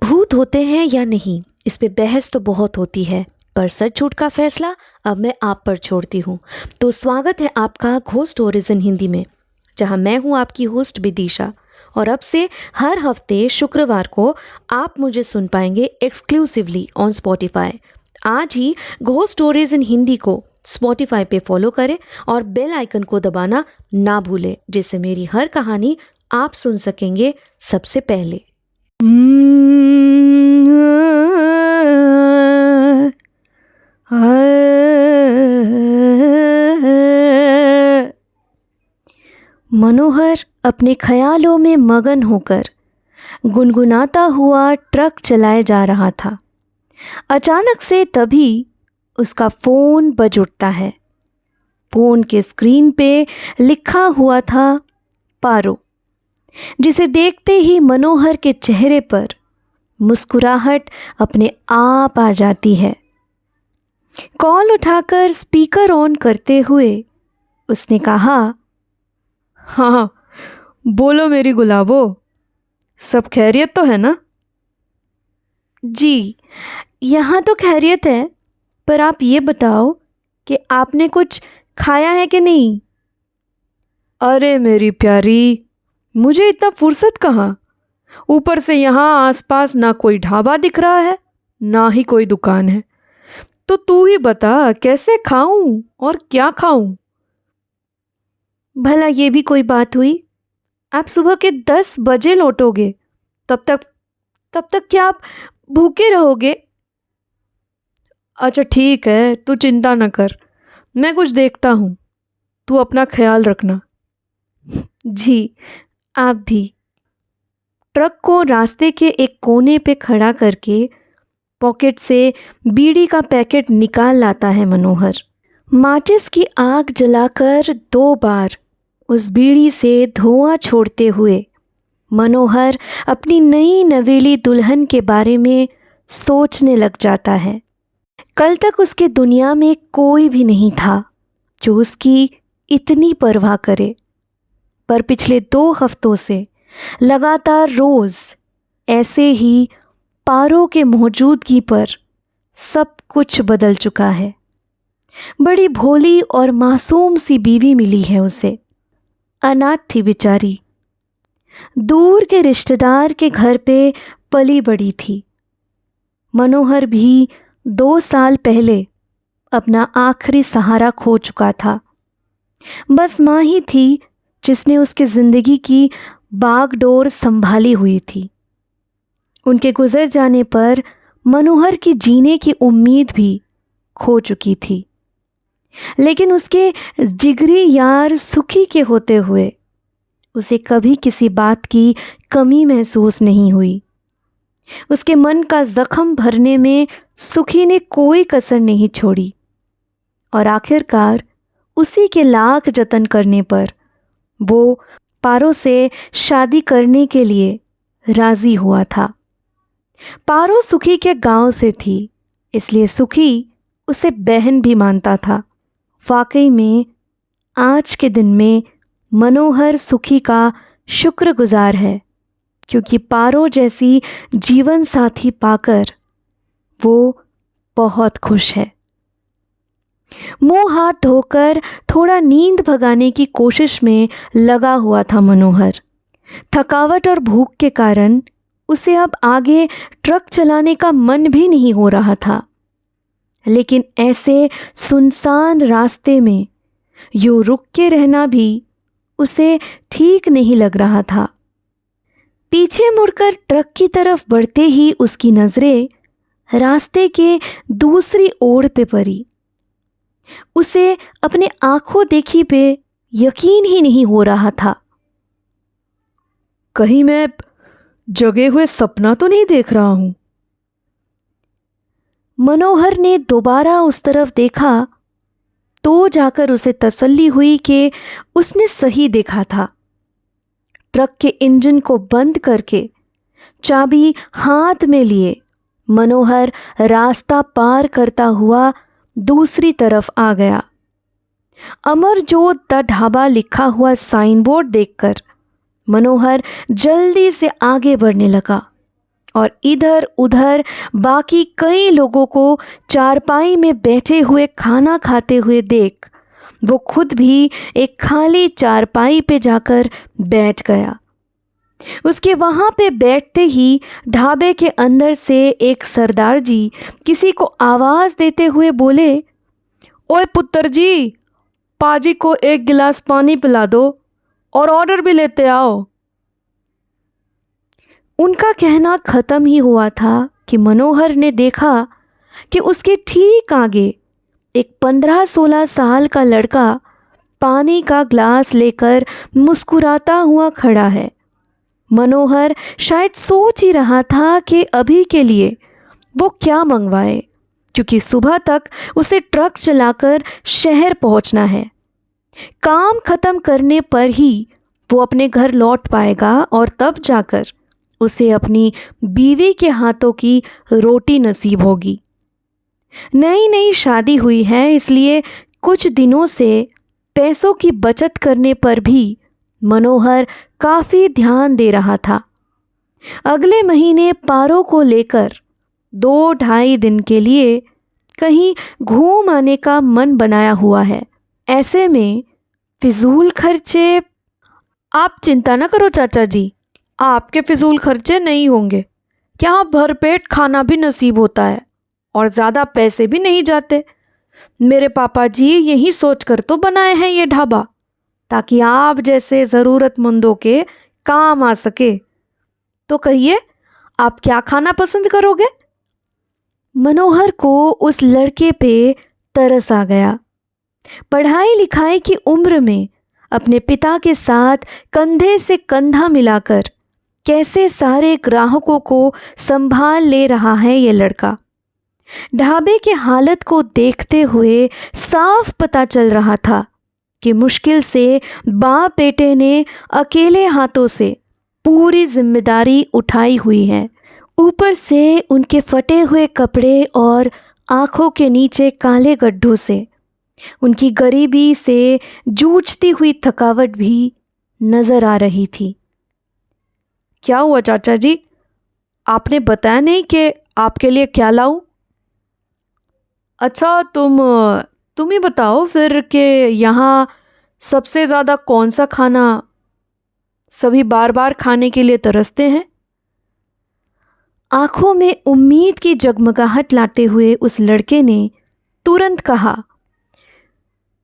भूत होते हैं या नहीं, इस पे बहस तो बहुत होती है, पर सच झूठ का फैसला अब मैं आप पर छोड़ती हूँ। तो स्वागत है आपका घोस्ट स्टोरीज इन हिंदी में, जहाँ मैं हूँ आपकी होस्ट विदिशा। और अब से हर हफ्ते शुक्रवार को आप मुझे सुन पाएंगे एक्सक्लूसिवली ऑन स्पॉटिफाई। आज ही घोस्ट स्टोरीज इन हिंदी को स्पॉटिफाई पे फॉलो करें और बेल आइकन को दबाना ना भूलें, जिससे मेरी हर कहानी आप सुन सकेंगे सबसे पहले। मनोहर अपने ख्यालों में मगन होकर गुनगुनाता हुआ ट्रक चलाए जा रहा था। अचानक से तभी उसका फ़ोन बज उठता है। फ़ोन के स्क्रीन पे लिखा हुआ था पारो, जिसे देखते ही मनोहर के चेहरे पर मुस्कुराहट अपने आप आ जाती है। कॉल उठाकर स्पीकर ऑन करते हुए उसने कहा, हाँ, बोलो मेरी गुलाबो, सब खैरियत तो है ना? जी, यहाँ तो खैरियत है, पर आप ये बताओ कि आपने कुछ खाया है कि नहीं? अरे मेरी प्यारी, मुझे इतना फुर्सत कहाँ। ऊपर से यहाँ आसपास ना कोई ढाबा दिख रहा है, ना ही कोई दुकान है। तो तू ही बता, कैसे खाऊं और क्या खाऊं? भला ये भी कोई बात हुई? आप सुबह के 10 बजे लौटोगे, तब तक क्या आप भूखे रहोगे? अच्छा ठीक है, तू चिंता न कर, मैं कुछ देखता हूँ, तू अपना ख्याल रखना। जी, आप भी। ट्रक को रास्ते के एक कोने पे खड़ा करके पॉकेट से बीड़ी का पैकेट निकाल लाता है मनोहर। माचिस की आग जलाकर 2 बार उस बीड़ी से धुआं छोड़ते हुए मनोहर अपनी नई नवेली दुल्हन के बारे में सोचने लग जाता है। कल तक उसके दुनिया में कोई भी नहीं था जो उसकी इतनी परवाह करे, पर पिछले 2 हफ्तों से लगातार रोज़ ऐसे ही पारो के मौजूदगी पर सब कुछ बदल चुका है। बड़ी भोली और मासूम सी बीवी मिली है उसे। अनाथ थी बेचारी, दूर के रिश्तेदार के घर पे पली बड़ी थी। मनोहर भी 2 साल पहले अपना आखिरी सहारा खो चुका था। बस माँ ही थी जिसने उसकी ज़िंदगी की बागडोर संभाली हुई थी। उनके गुजर जाने पर मनोहर की जीने की उम्मीद भी खो चुकी थी, लेकिन उसके जिगरी यार सुखी के होते हुए उसे कभी किसी बात की कमी महसूस नहीं हुई। उसके मन का जख्म भरने में सुखी ने कोई कसर नहीं छोड़ी और आखिरकार उसी के लाख जतन करने पर वो पारो से शादी करने के लिए राजी हुआ था। पारो सुखी के गांव से थी, इसलिए सुखी उसे बहन भी मानता था। वाकई में आज के दिन में मनोहर सुखी का शुक्रगुजार है, क्योंकि पारो जैसी जीवन साथी पाकर वो बहुत खुश है। मुंह हाथ धोकर थोड़ा नींद भगाने की कोशिश में लगा हुआ था मनोहर। थकावट और भूख के कारण उसे अब आगे ट्रक चलाने का मन भी नहीं हो रहा था, लेकिन ऐसे सुनसान रास्ते में यूं रुक के रहना भी उसे ठीक नहीं लग रहा था। पीछे मुड़कर ट्रक की तरफ बढ़ते ही उसकी नज़रें रास्ते के दूसरी ओर पे पड़ी। उसे अपने आंखों देखी पे यकीन ही नहीं हो रहा था। कहीं मैं जगे हुए सपना तो नहीं देख रहा हूं? मनोहर ने दोबारा उस तरफ देखा तो जाकर उसे तसल्ली हुई कि उसने सही देखा था। ट्रक के इंजन को बंद करके चाबी हाथ में लिए मनोहर रास्ता पार करता हुआ दूसरी तरफ आ गया। अमरजोत द ढाबा लिखा हुआ साइन बोर्ड देखकर मनोहर जल्दी से आगे बढ़ने लगा और इधर उधर बाकी कई लोगों को चारपाई में बैठे हुए खाना खाते हुए देख वो खुद भी एक खाली चारपाई पे जाकर बैठ गया। उसके वहाँ पे बैठते ही ढाबे के अंदर से एक सरदार जी किसी को आवाज़ देते हुए बोले, ओए पुत्र जी, पाजी को एक गिलास पानी पिला दो और ऑर्डर भी लेते आओ। उनका कहना ख़त्म ही हुआ था कि मनोहर ने देखा कि उसके ठीक आगे एक 15-16 साल का लड़का पानी का ग्लास लेकर मुस्कुराता हुआ खड़ा है। मनोहर शायद सोच ही रहा था कि अभी के लिए वो क्या मंगवाए, क्योंकि सुबह तक उसे ट्रक चलाकर शहर पहुंचना है। काम ख़त्म करने पर ही वो अपने घर लौट पाएगा और तब जाकर उसे अपनी बीवी के हाथों की रोटी नसीब होगी। नई नई शादी हुई है, इसलिए कुछ दिनों से पैसों की बचत करने पर भी मनोहर काफ़ी ध्यान दे रहा था। अगले महीने पारो को लेकर 2-2.5 दिन के लिए कहीं घूम आने का मन बनाया हुआ है। ऐसे में फिजूल खर्चे। आप चिंता न करो चाचा जी, आपके फिजूल खर्चे नहीं होंगे। यहाँ भरपेट खाना भी नसीब होता है और ज़्यादा पैसे भी नहीं जाते। मेरे पापा जी यही सोच कर तो बनाए हैं ये ढाबा, ताकि आप जैसे ज़रूरतमंदों के काम आ सके। तो कहिए, आप क्या खाना पसंद करोगे? मनोहर को उस लड़के पे तरस आ गया। पढ़ाई लिखाई की उम्र में अपने पिता के साथ कंधे से कंधा मिलाकर कैसे सारे ग्राहकों को संभाल ले रहा है ये लड़का। ढाबे के हालत को देखते हुए साफ पता चल रहा था कि मुश्किल से बाप बेटे ने अकेले हाथों से पूरी जिम्मेदारी उठाई हुई है। ऊपर से उनके फटे हुए कपड़े और आँखों के नीचे काले गड्ढों से उनकी गरीबी से जूझती हुई थकावट भी नज़र आ रही थी। क्या हुआ चाचा जी? आपने बताया नहीं कि आपके लिए क्या लाऊं? अच्छा, तुम ही बताओ फिर कि यहाँ सबसे ज़्यादा कौन सा खाना सभी बार बार खाने के लिए तरसते हैं? आंखों में उम्मीद की जगमगाहट लाते हुए उस लड़के ने तुरंत कहा,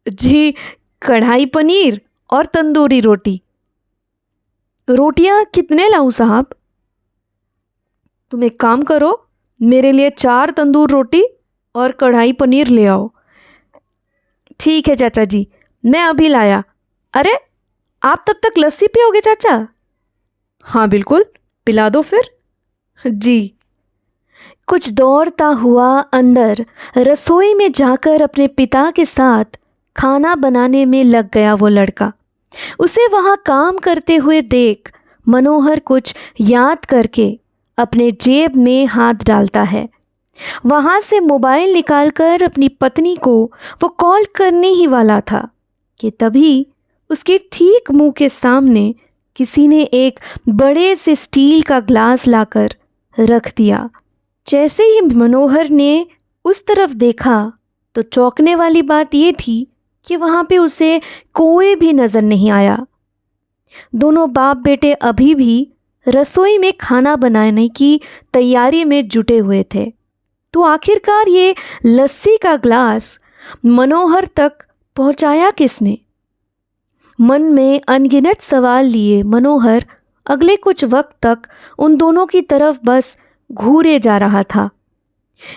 जी, कढ़ाई पनीर और तंदूरी रोटी। रोटियां कितने लाऊं साहब? तुम एक काम करो, मेरे लिए 4 तंदूर रोटी और कढ़ाई पनीर ले आओ। ठीक है चाचा जी, मैं अभी लाया। अरे, आप तब तक लस्सी पियोगे चाचा? हाँ बिल्कुल, पिला दो फिर। जी। कुछ दौड़ता हुआ अंदर रसोई में जाकर अपने पिता के साथ खाना बनाने में लग गया वो लड़का। उसे वहाँ काम करते हुए देख मनोहर कुछ याद करके अपने जेब में हाथ डालता है। वहाँ से मोबाइल निकालकर अपनी पत्नी को वो कॉल करने ही वाला था कि तभी उसके ठीक मुंह के सामने किसी ने एक बड़े से स्टील का ग्लास लाकर रख दिया। जैसे ही मनोहर ने उस तरफ देखा तो चौंकने वाली बात ये थी कि वहाँ पे उसे कोई भी नज़र नहीं आया। दोनों बाप बेटे अभी भी रसोई में खाना बनाने की तैयारी में जुटे हुए थे। तो आखिरकार ये लस्सी का ग्लास मनोहर तक पहुंचाया किसने? मन में अनगिनत सवाल लिए मनोहर अगले कुछ वक्त तक उन दोनों की तरफ बस घूरे जा रहा था।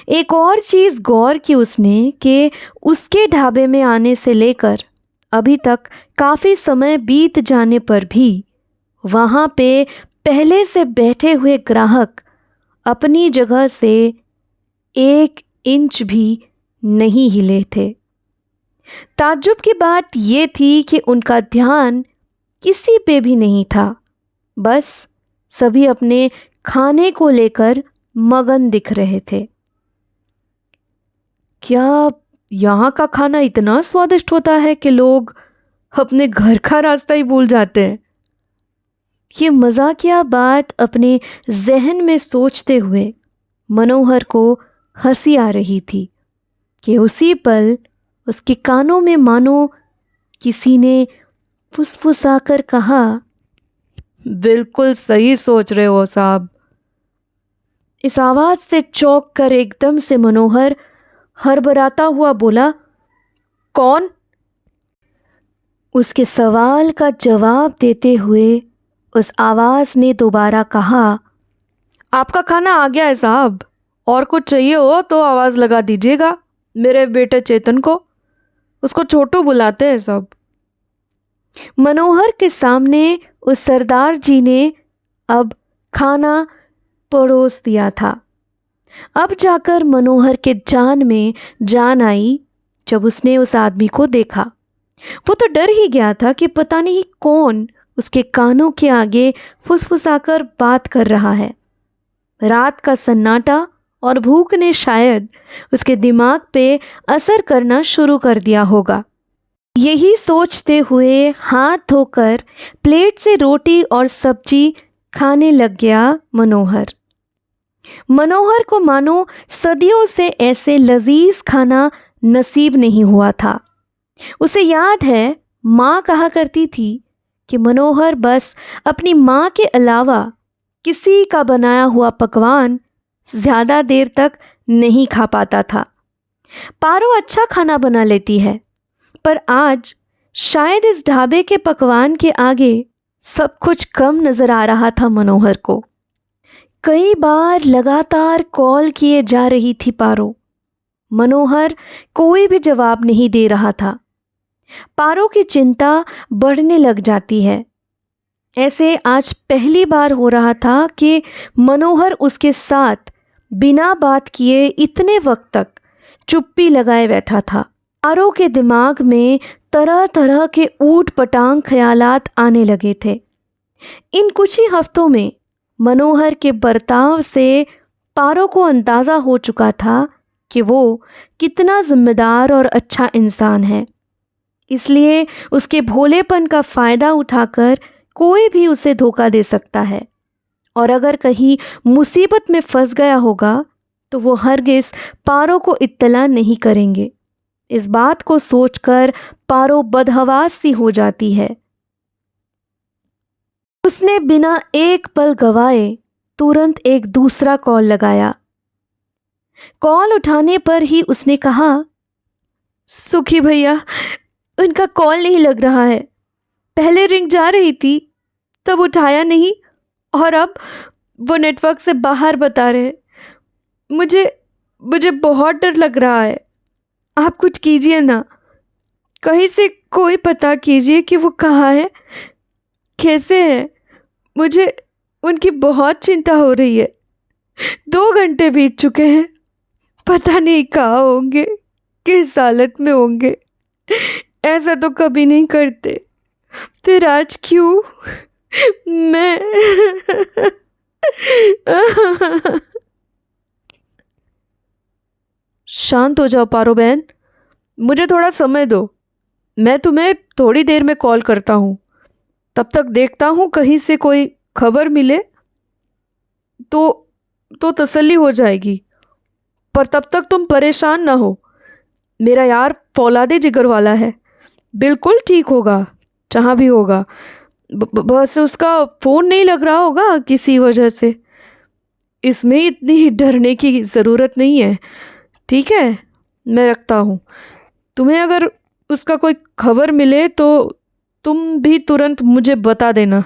एक और चीज़ गौर की उसने कि उसके ढाबे में आने से लेकर अभी तक काफ़ी समय बीत जाने पर भी वहाँ पे पहले से बैठे हुए ग्राहक अपनी जगह से 1 इंच भी नहीं हिले थे। ताज्जुब की बात ये थी कि उनका ध्यान किसी पे भी नहीं था, बस सभी अपने खाने को लेकर मगन दिख रहे थे। क्या यहाँ का खाना इतना स्वादिष्ट होता है कि लोग अपने घर का रास्ता ही भूल जाते हैं? ये मजाकिया बात अपने जहन में सोचते हुए मनोहर को हंसी आ रही थी कि उसी पल उसके कानों में मानो किसी ने फुसफुसाकर कहा, बिल्कुल सही सोच रहे हो साहब। इस आवाज से चौंक कर एकदम से मनोहर हड़बड़ाता हुआ बोला, कौन? उसके सवाल का जवाब देते हुए उस आवाज ने दोबारा कहा, आपका खाना आ गया है साहब, और कुछ चाहिए हो तो आवाज़ लगा दीजिएगा मेरे बेटे चेतन को, उसको छोटू बुलाते हैं सब। मनोहर के सामने उस सरदार जी ने अब खाना परोस दिया था। अब जाकर मनोहर के जान में जान आई जब उसने उस आदमी को देखा। वो तो डर ही गया था कि पता नहीं कौन उसके कानों के आगे फुसफुसाकर बात कर रहा है। रात का सन्नाटा और भूख ने शायद उसके दिमाग पे असर करना शुरू कर दिया होगा। यही सोचते हुए हाथ धोकर प्लेट से रोटी और सब्जी खाने लग गया मनोहर। मनोहर को मानो सदियों से ऐसे लजीज खाना नसीब नहीं हुआ था। उसे याद है, माँ कहा करती थी कि मनोहर बस अपनी माँ के अलावा किसी का बनाया हुआ पकवान ज़्यादा देर तक नहीं खा पाता था। पारो अच्छा खाना बना लेती है, पर आज शायद इस ढाबे के पकवान के आगे सब कुछ कम नज़र आ रहा था मनोहर को। कई बार लगातार कॉल किए जा रही थी पारो। मनोहर कोई भी जवाब नहीं दे रहा था। पारो की चिंता बढ़ने लग जाती है। ऐसे आज पहली बार हो रहा था कि मनोहर उसके साथ बिना बात किए इतने वक्त तक चुप्पी लगाए बैठा था। पारो के दिमाग में तरह तरह के ऊट पटांग ख्यालात आने लगे थे। इन कुछ ही हफ्तों में मनोहर के बर्ताव से पारो को अंदाज़ा हो चुका था कि वो कितना जिम्मेदार और अच्छा इंसान है। इसलिए उसके भोलेपन का फ़ायदा उठाकर कोई भी उसे धोखा दे सकता है, और अगर कहीं मुसीबत में फंस गया होगा तो वो हरगिज़ पारो को इत्तला नहीं करेंगे। इस बात को सोचकर पारो बदहवास सी हो जाती है। उसने बिना एक पल गवाए तुरंत एक दूसरा कॉल लगाया। कॉल उठाने पर ही उसने कहा, सुखी भैया, उनका कॉल नहीं लग रहा है। पहले रिंग जा रही थी तब उठाया नहीं, और अब वो नेटवर्क से बाहर बता रहे। मुझे बहुत डर लग रहा है। आप कुछ कीजिए ना, कहीं से कोई पता कीजिए कि वो कहाँ है, कैसे है। मुझे उनकी बहुत चिंता हो रही है। 2 घंटे बीत चुके हैं, पता नहीं कहाँ होंगे, किस हालत में होंगे। ऐसा तो कभी नहीं करते, फिर आज क्यों? मैं शांत हो जाओ पारो बहन, मुझे थोड़ा समय दो। मैं तुम्हें थोड़ी देर में कॉल करता हूँ। तब तक देखता हूँ कहीं से कोई खबर मिले तो तसल्ली हो जाएगी। पर तब तक तुम परेशान ना हो। मेरा यार फौलादे जिगर वाला है, बिल्कुल ठीक होगा जहाँ भी होगा। बस उसका फ़ोन नहीं लग रहा होगा किसी वजह से। इसमें इतनी डरने की ज़रूरत नहीं है, ठीक है? मैं रखता हूँ। तुम्हें अगर उसका कोई खबर मिले तो तुम भी तुरंत मुझे बता देना।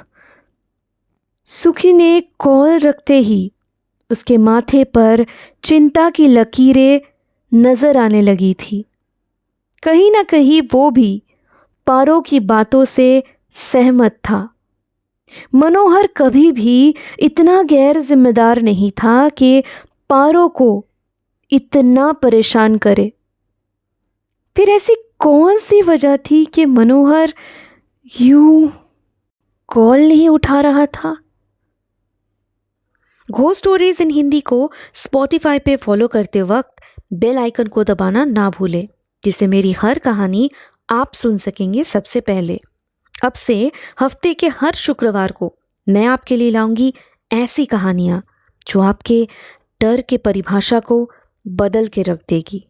सुखी ने कॉल रखते ही उसके माथे पर चिंता की लकीरें नजर आने लगी थी। कहीं ना कहीं वो भी पारो की बातों से सहमत था। मनोहर कभी भी इतना गैर जिम्मेदार नहीं था कि पारो को इतना परेशान करे। फिर ऐसी कौन सी वजह थी कि मनोहर यूं कॉल नहीं उठा रहा था? घोस्ट स्टोरीज इन हिंदी को स्पॉटिफाई पे फॉलो करते वक्त बेल आइकन को दबाना ना भूलें, जिससे मेरी हर कहानी आप सुन सकेंगे सबसे पहले। अब से हफ्ते के हर शुक्रवार को मैं आपके लिए लाऊंगी ऐसी कहानियाँ जो आपके डर के परिभाषा को बदल के रख देगी।